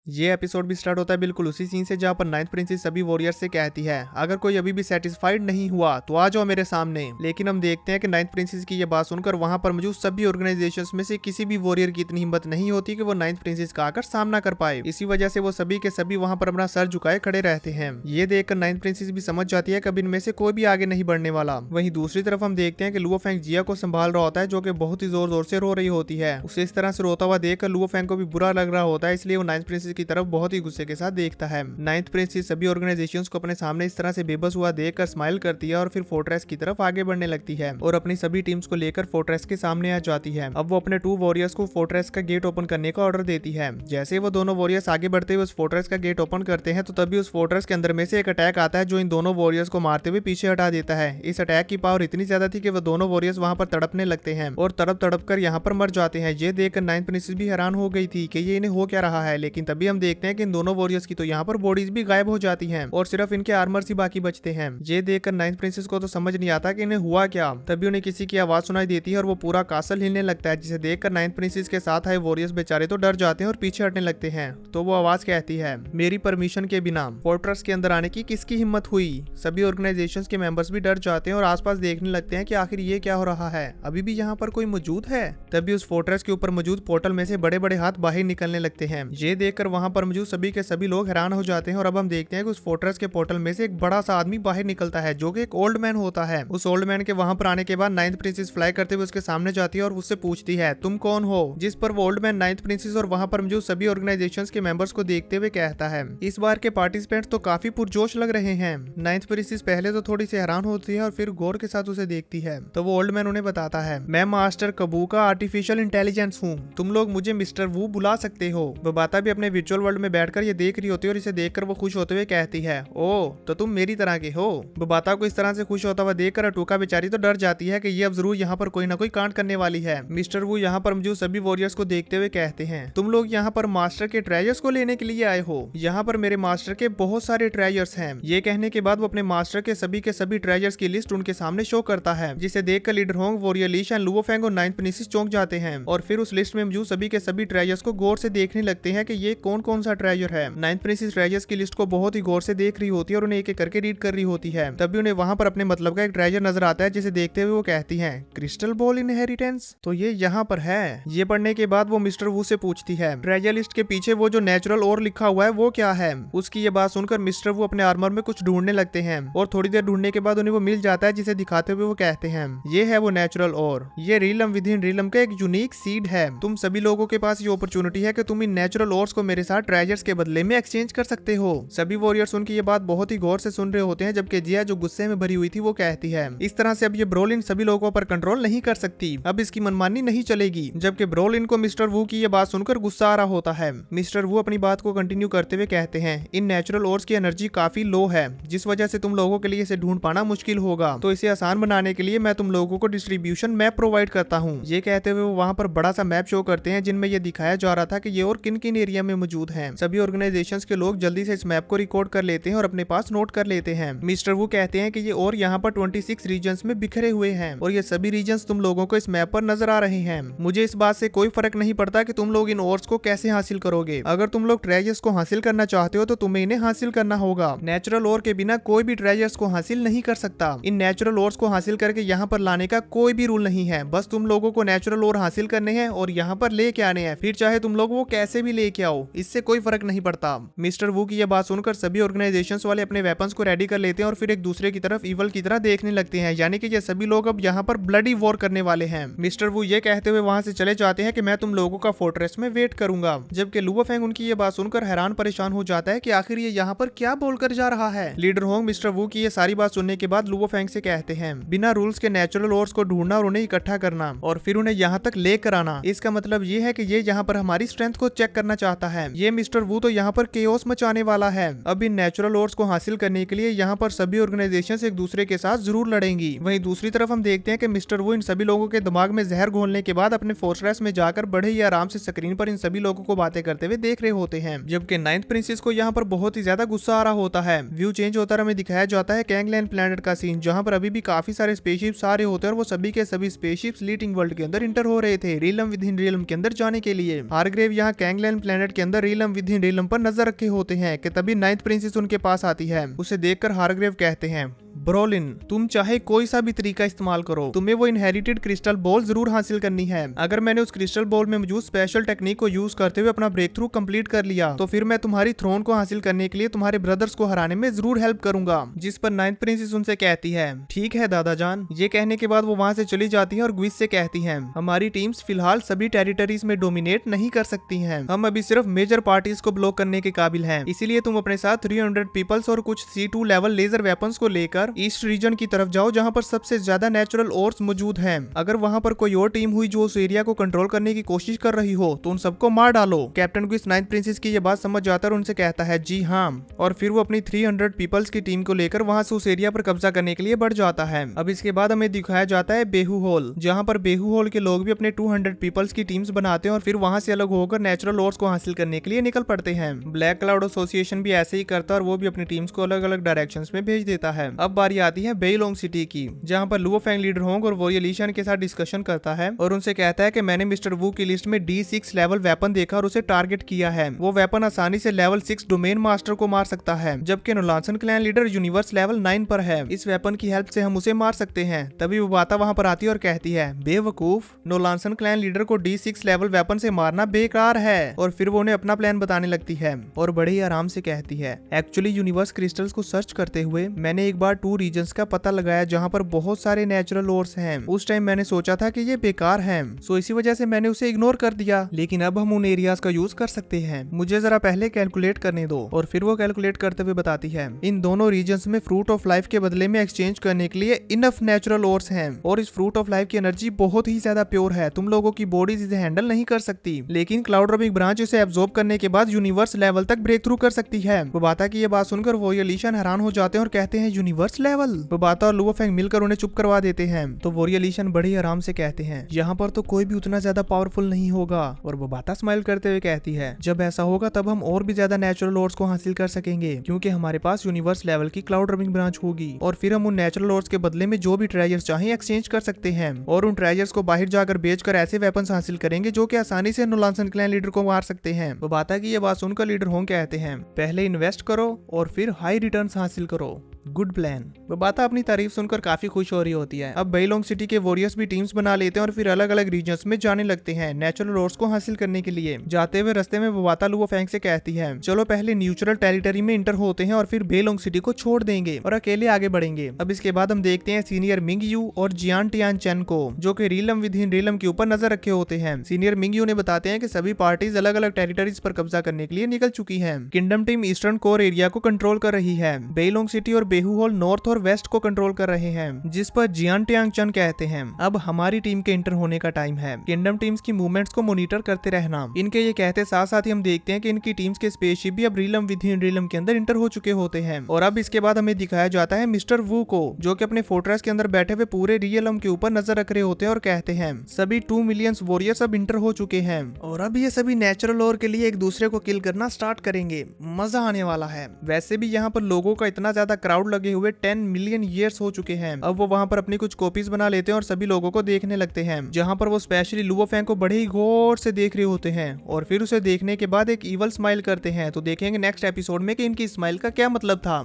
ये एपिसोड भी स्टार्ट होता है बिल्कुल उसी सीन से जहाँ पर नाइन्थ प्रिंसेस सभी वॉरियर्स से कहती है अगर कोई अभी भी सेटिस्फाइड नहीं हुआ तो आ जाओ मेरे सामने। लेकिन हम देखते हैं कि नाइन्थ प्रिंसेस की ये बात सुनकर वहां पर मौजूद सभी ऑर्गेनाइजेशंस में से किसी भी वॉरियर की इतनी हिम्मत नहीं होती कि वो नाइन्थ प्रिंसेस का आकर सामना कर पाए। इसी वजह से वो सभी के सभी वहां पर अपना सर झुकाए खड़े रहते हैं। ये देखकर नाइन्थ प्रिंसेस भी समझ जाती है कि अब इनमें से कोई भी आगे नहीं बढ़ने वाला। वहीं दूसरी तरफ हम देखते हैं कि लुओ फेंग जिया को संभाल रहा होता है जो कि बहुत ही जोर जोर से रो रही होती है। उसे इस तरह से रोता हुआ देखकर लुओ फेंग को भी बुरा लग रहा होता है, इसलिए वो नाइन्थ प्रिंसेस की तरफ बहुत ही गुस्से के साथ देखता है। नाइन्थ प्रिंसेस सभी ऑर्गेनाइजेशंस को अपने सामने इस तरह से बेबस हुआ देखकर स्माइल करती है और फिर फोर्ट्रेस की तरफ आगे बढ़ने लगती है और अपनी सभी टीम्स को लेकर फोर्ट्रेस के सामने आ जाती है। अब वो अपने 2 वॉरियर्स को फोर्ट्रेस का गेट ओपन करने का ऑर्डर देती है। जैसे वो दोनों वॉरियर्स आगे बढ़ते हुए उस फोर्ट्रेस का गेट ओपन करते हैं तो तभी उस फोर्ट्रेस के अंदर में से एक अटैक आता है जो इन दोनों वॉरियर्स को मारते हुए पीछे हटा देता है। इस अटैक की पावर इतनी ज्यादा थी कि वो दोनों वॉरियर्स वहां पर तड़पने लगते हैं और तड़प तड़प कर यहाँ पर मर जाते हैं। ये देखकर नाइन्थ प्रिंसेस भी हैरान हो गई थी कि ये इन्हें हो क्या रहा है। लेकिन तभी हम देखते हैं कि इन दोनों वॉरियर्स की तो यहाँ पर बॉडीज भी गायब हो जाती हैं और सिर्फ इनके आर्मर्स ही बाकी बचते हैं। ये देखकर नाइन्थ प्रिंसेस को तो समझ नहीं आता कि इन्हें हुआ क्या। तभी उन्हें किसी की आवाज सुनाई देती है और वो पूरा कासल हिलने लगता है, जिसे देखकर नाइन्थ प्रिंसेस के साथ आए वॉरियर्स बेचारे तो डर जाते हैं और पीछे हटने लगते हैं। तो वो आवाज कहती है मेरी परमिशन के बिना फोर्ट्रेस के अंदर आने की किसकी हिम्मत हुई। सभी ऑर्गेनाइजेशंस के मेंबर्स भी डर जाते हैं और आसपास देखने लगते हैं कि आखिर ये क्या हो रहा है, अभी भी यहाँ पर कोई मौजूद है। तभी उस फोर्ट्रेस के ऊपर मौजूद पोर्टल में से बड़े बड़े हाथ बाहर निकलने लगते हैं। ये देखकर वहां पर मौजूद सभी के सभी लोग हैरान हो जाते हैं और अब हम देखते हैं कि उस फोर्ट्रेस के पोर्टल में से एक बड़ा सा आदमी बाहर निकलता है जो कि एक ओल्ड मैन होता है। उस ओल्ड मैन के वहां पर आने के बाद नाइन्थ प्रिंसेस फ्लाई करते हुए उसके सामने जाती है और उससे पूछती है तुम कौन हो। जिस पर वो ओल्ड मैन नाइन्थ प्रिंसेस और वहां पर मौजूद सभी ऑर्गेनाइजेशंस के मेंबर्स को देखते हुए कहता है इस बार के पार्टिसिपेंट्स तो काफी पुरजोश लग रहे हैं। नाइन्थ प्रिंसेस पहले तो थोड़ी सी हैरान होती है और फिर गौर के साथ उसे देखती है तो वो ओल्ड मैन उन्हें बताता है मैं मास्टर कबू का आर्टिफिशियल इंटेलिजेंस हूँ, तुम लोग मुझे मिस्टर वू बुला सकते हो। वो बाता भी अपने वर्चुअल वर्ल्ड में बैठकर ये देख रही होती है और इसे देखकर वो खुश होते हुए कहती है ओ तो तुम मेरी तरह के हो। बबाता को इस तरह से खुश होता हुआ देखकर अटूका बेचारी तो डर जाती है कि ये अब जरूर यहाँ पर कोई ना कोई कांड करने वाली है। मिस्टर वू यहाँ पर मौजूद सभी वॉरियर्स को देखते हुए कहते हैं तुम लोग यहाँ पर मास्टर के ट्रेजर्स को लेने के लिए आए हो, यहाँ पर मेरे मास्टर के बहुत सारे ट्रेजर्स हैं। ये कहने के बाद वो अपने मास्टर के सभी ट्रेजर्स की लिस्ट उनके सामने शो करता है, जिसे देखकर leader Hong, warrior leash and Luo Feng और नाइन्थ प्रिंसेस चौंक जाते हैं और फिर उस लिस्ट में मौजूद सभी के सभी ट्रेजर्स को गौर से देखने लगते हैं कि ये कौन कौन सा ट्रेजर है। नाइन्थ प्रिंसेस ट्रेजर्स की लिस्ट को बहुत ही गौर से देख रही होती है और उन्हें एक एक करके रीड कर रही होती है। तभी उन्हें वहां पर अपने मतलब का एक ट्रेजर नजर आता है, जिसे देखते हुए वो कहती है क्रिस्टल बॉल इनहेरिटेंस, तो ये यहाँ पर है। ये पढ़ने के बाद वो मिस्टर वू से पूछती है ट्रेजर लिस्ट के पीछे वो जो नेचुरल और लिखा हुआ है वो क्या है। उसकी ये बात सुनकर मिस्टर वू अपने आर्मर में कुछ ढूंढने लगते हैं और थोड़ी देर ढूंढने के बाद उन्हें वो मिल जाता है, जिसे दिखाते हुए वो कहते हैं ये है वो नेचुरल और ये रीलम विद इन रीलम का एक यूनिक सीड है। तुम सभी लोगों के पास ये अपॉर्चुनिटी है कि तुम इन नेचुरल ओर्स को मेरे साथ ट्रेजर्स के बदले में एक्सचेंज कर सकते हो। सभी वॉरियर्स उनकी ये बात बहुत ही गौर से सुन रहे होते हैं, जबकि जिया जो गुस्से में भरी हुई थी वो कहती है इस तरह से अब ये ब्रोलिन सभी लोगों पर कंट्रोल नहीं कर सकती, अब इसकी मनमानी नहीं चलेगी। जबकि ब्रोलिन को मिस्टर वू की ये बात सुनकर गुस्सा आ रहा होता है। मिस्टर वू अपनी बात को कंटिन्यू करते हुए कहते हैं इन नेचुरल ओर्स की एनर्जी काफी लो है, जिस वजह से तुम लोगों के लिए इसे ढूंढ पाना मुश्किल होगा, तो इसे आसान बनाने के लिए मैं तुम लोगों को डिस्ट्रीब्यूशन मैप प्रोवाइड करता हूँ। ये कहते हुए वो वहाँ पर बड़ा सा मैप शो करते हैं, जिनमें ये दिखाया जा रहा था कि ये और किन किन एरिया में मौजूद हैं। सभी ऑर्गेनाइजेशंस के लोग जल्दी से इस मैप को रिकॉर्ड कर लेते हैं और अपने पास नोट कर लेते हैं। मिस्टर वू कहते हैं कि ये और यहाँ पर 26 रीजन्स में बिखरे हुए हैं और ये सभी रीजन्स तुम लोगों को इस मैप पर नजर आ रहे हैं। मुझे इस बात से कोई फर्क नहीं पड़ता कि तुम लोग इन ओर्स को कैसे हासिल करोगे, अगर तुम लोग ट्रेजर्स को हासिल करना चाहते हो तो तुम्हें इन्हें हासिल करना होगा। नेचुरल ओर के बिना कोई भी ट्रेजर्स को हासिल नहीं कर सकता। इन नेचुरल ओर्स को हासिल करके यहाँ पर लाने का कोई भी रूल नहीं है, बस तुम लोगों को नेचुरल ओर हासिल करने हैं और यहाँ पर लेके आने हैं, फिर चाहे तुम लोग वो कैसे भी लेके आओ, इससे कोई फर्क नहीं पड़ता। मिस्टर वू की यह बात सुनकर सभी ऑर्गेनाइजेशंस वाले अपने वेपन्स को रेडी कर लेते हैं और फिर एक दूसरे की तरफ इवल की तरह देखने लगते हैं, यानी कि ये सभी लोग अब यहाँ पर ब्लडी वॉर करने वाले हैं। मिस्टर वू ये कहते हुए वहां से चले जाते हैं कि मैं तुम लोगों का फोर्ट्रेस में वेट करूंगा। जबकि लुओ फेंग उनकी ये बात सुनकर हैरान परेशान हो जाता है कि आखिर ये यहाँ पर क्या बोलकर जा रहा है। लीडर होंग मिस्टर वू की ये सारी बात सुनने के बाद लुओ फेंग से कहते हैं बिना रूल्स के नेचुरल ओर्स को ढूंढना और उन्हें इकट्ठा करना और फिर उन्हें यहाँ तक लेकर आना, इसका मतलब ये है कि ये यहाँ पर हमारी स्ट्रेंथ को चेक करना चाहता है। ये मिस्टर वू तो यहाँ पर केओस मचाने वाला है। अब इन नेचुरल ओर्स को हासिल करने के लिए यहाँ पर सभी ऑर्गेनाइजेशंस एक दूसरे के साथ जरूर लड़ेंगी। वहीं दूसरी तरफ हम देखते हैं कि मिस्टर वू इन सभी लोगों के दिमाग में जहर घोलने के बाद अपने फोर्ट्रेस में जाकर बड़े ही आराम से स्क्रीन पर इन सभी लोगों को बातें करते हुए देख रहे होते हैं। जबकि नाइन्थ प्रिंसेस को यहाँ पर बहुत ही ज्यादा गुस्सा आ रहा होता है। व्यू चेंज होता हमें दिखाया जाता है कैंगलैंड प्लेनेट का सीन, जहाँ पर अभी भी काफी सारे स्पेसशिप्स आ रहे होते हैं और वो सभी के सभी स्पेसशिप्स लीटिंग वर्ल्ड के अंदर इंटर हो रहे थे रीलम विद इन रीलम के अंदर जाने के लिए। हारग्रेव यहाँ कैंगलैंड प्लेनेट के अंदर अंदर रीलम विद इन रीलम पर नजर रखे होते हैं कि तभी नाइन्थ प्रिंसेस उनके पास आती है। उसे देखकर हारग्रेव कहते हैं, ब्रोलिन, तुम चाहे कोई सा भी तरीका इस्तेमाल करो, तुम्हें वो इनहेरिटेड क्रिस्टल बॉल जरूर हासिल करनी है। अगर मैंने उस क्रिस्टल बॉल में मौजूद स्पेशल टेक्निक को यूज करते हुए अपना ब्रेक थ्रू कंप्लीट कर लिया तो फिर मैं तुम्हारी थ्रोन को हासिल करने के लिए तुम्हारे ब्रदर्स को हराने में जरूर हेल्प करूंगा। जिस पर नाइन्थ प्रिंसेस उनसे कहती है, ठीक है दादा जान। ये कहने के बाद वो वहाँ से चली जाती है और ग्विस से कहती है, हमारी टीम्स फिलहाल सभी टेरिटरीज में डोमिनेट नहीं कर सकती हैं। हम अभी सिर्फ मेजर पार्टीज को ब्लॉक करने के काबिल हैं। इसीलिए तुम अपने साथ 300 पीपल्स और कुछ C2 लेवल लेजर वेपन्स को लेकर ईस्ट रीजन की तरफ जाओ जहां पर सबसे ज्यादा नेचुरल ओर्स मौजूद हैं। अगर वहां पर कोई और टीम हुई जो उस एरिया को कंट्रोल करने की कोशिश कर रही हो तो उन सबको मार डालो। कैप्टन ग्विस नाइन्थ प्रिंसेस की ये बात समझ जाता है और उनसे कहता है, जी हाँ। और फिर वो अपनी 300 पीपल्स की टीम को लेकर वहां से उस एरिया पर कब्जा करने के लिए बढ़ जाता है। अब इसके बाद हमें दिखाया जाता है बेहू हॉल, जहाँ पर बेहू हॉल के लोग भी अपने 200 पीपल्स की टीम्स बनाते हैं और फिर वहां से अलग होकर नेचुरल ओर्स को हासिल करने के लिए निकल पड़ते हैं। ब्लैक क्लाउड एसोसिएशन भी ऐसे ही करता है और वो भी अपनी टीम्स को अलग अलग डायरेक्शंस में भेज देता है। अब बारी आती है बेइलोंग सिटी की, जहां पर लुओ फेंग लीडर होंग और वो लीशन के साथ डिस्कशन करता है और उनसे कहता है कि मैंने मिस्टर वू की लिस्ट में D6 लेवल वेपन देखा और उसे टारगेट किया है। वो वेपन आसानी से लेवल 6 डोमेन मास्टर को मार सकता है, जबकि नोलांसन क्लैन लीडर यूनिवर्स लेवल 9 पर है। इस वेपन की हेल्प से हम उसे मार सकते हैं। तभी वबाता वहां पर आती है और कहती है, बेवकूफ, नोलांसन क्लैन लीडर को D6 लेवल वेपन से मारना बेकार है। और फिर वो उन्हें अपना प्लान बताने लगती है और बड़े ही आराम से कहती है, एक्चुअली यूनिवर्स क्रिस्टल्स को सर्च करते हुए मैंने एक बार 2 रीजन्स का पता लगाया जहां पर बहुत सारे नेचुरल ओर्स हैं। उस टाइम मैंने सोचा था कि ये बेकार है, सो इसी वजह से मैंने उसे इग्नोर कर दिया, लेकिन अब हम उन एरियाज का यूज कर सकते हैं। मुझे जरा पहले कैलकुलेट करने दो। और फिर वो कैलकुलेट करते हुए बताती है, इन दोनों रीजन्स में फ्रूट ऑफ लाइफ के बदले में एक्सचेंज करने के लिए इनफ नेचुरल ओर्स हैं और इस फ्रूट ऑफ लाइफ की एनर्जी बहुत ही ज्यादा प्योर है। तुम लोगों की बॉडीज इसे हैंडल नहीं कर सकती, लेकिन क्लाउड रबिंग ब्रांच इसे एब्जॉर्ब करने के बाद यूनिवर्स लेवल तक ब्रेक थ्रू कर सकती है। बबाता की ये बात सुनकर वो लीशन हैरान हो जाते हैं और कहते हैं, यूनिवर्स लेवल। बबाता और लुओ फेंग मिलकर उन्हें चुप करवा देते हैं। तो वोरियलीशन बड़े आराम से कहते हैं, यहाँ पर तो कोई भी उतना ज्यादा पावरफुल नहीं होगा। और बबाता स्माइल करते हुए कहती है, जब ऐसा होगा तब हम और भी ज्यादा नेचुरल ओर्स को हासिल कर सकेंगे, क्योंकि हमारे पास यूनिवर्स लेवल की क्लाउड रबिंग ब्रांच होगी और फिर हम उन नेचुरल ओर्स के बदले में जो भी ट्रेजर्स चाहे एक्सचेंज कर सकते हैं और उन ट्रेजर्स को बाहर जाकर बेचकर ऐसे वेपन्स हासिल करेंगे जो कि आसानी से नोलांसन क्लैन लीडर को मार सकते हैं। बबाता की ये बात सुनकर लीडर होंग कहते हैं, पहले इन्वेस्ट करो और फिर हाई रिटर्न्स हासिल करो। Good plan. बबाता अपनी तारीफ सुनकर काफी खुश हो रही होती है। अब बेइलोंग सिटी के वॉरियर्स भी टीम्स बना लेते हैं और फिर अलग अलग रीजन्स में जाने लगते हैं नेचुरल ओर्स को हासिल करने के लिए। जाते हुए रास्ते में बबाता लुओ फेंग से कहती है, चलो पहले न्यूट्रल टेरिटरी में इंटर होते हैं और फिर बेइलोंग सिटी को छोड़ देंगे और अकेले आगे बढ़ेंगे। अब इसके बाद हम देखते हैं सीनियर मिंग यू और जियान टियान चेन को, जो कि रीलम विद इन रीलम के ऊपर नजर रखे होते हैं। सीनियर मिंग यू ने बताते हैं कि सभी पार्टीज अलग अलग टेरिटरीज पर कब्जा करने के लिए निकल चुकी है। Kingdom team eastern core area को कंट्रोल कर रही है। बेइलोंग सिटी और बेहू हॉल नॉर्थ और वेस्ट को कंट्रोल कर रहे हैं, जिस पर जियान टियांग चन कहते हैं, अब हमारी टीम के इंटर होने का टाइम है। किंगडम टीम्स की मूवमेंट्स को मॉनिटर करते रहना। इनके ये कहते साथ साथ ही हम देखते हैं कि इनकी टीम्स के स्पेसशिप भी अब रीलम विद इन रीलम के अंदर इंटर हो चुके होते हैं। और अब इसके बाद हमें दिखाया जाता है मिस्टर वू को, जो कि अपने फोर्ट्रेस के अंदर बैठे हुए पूरे रियलम के ऊपर नजर रख रहे होते हैं और कहते हैं, सभी 2 मिलियन वॉरियर्स अब इंटर हो चुके हैं और अब ये सभी नेचुरल ओर के लिए एक दूसरे को किल करना स्टार्ट करेंगे। मजा आने वाला है। वैसे भी यहाँ पर लोगों का इतना ज्यादा क्राउड लगे हुए 10 मिलियन ईयर्स हो चुके हैं। अब वो वहाँ पर अपनी कुछ कॉपीज बना लेते हैं और सभी लोगों को देखने लगते हैं, जहाँ पर वो स्पेशली लुओ फेंग को बड़े ही गौर से देख रहे होते हैं और फिर उसे देखने के बाद एक इवल स्माइल करते हैं। तो देखेंगे नेक्स्ट एपिसोड में कि इनकी स्माइल का क्या मतलब था।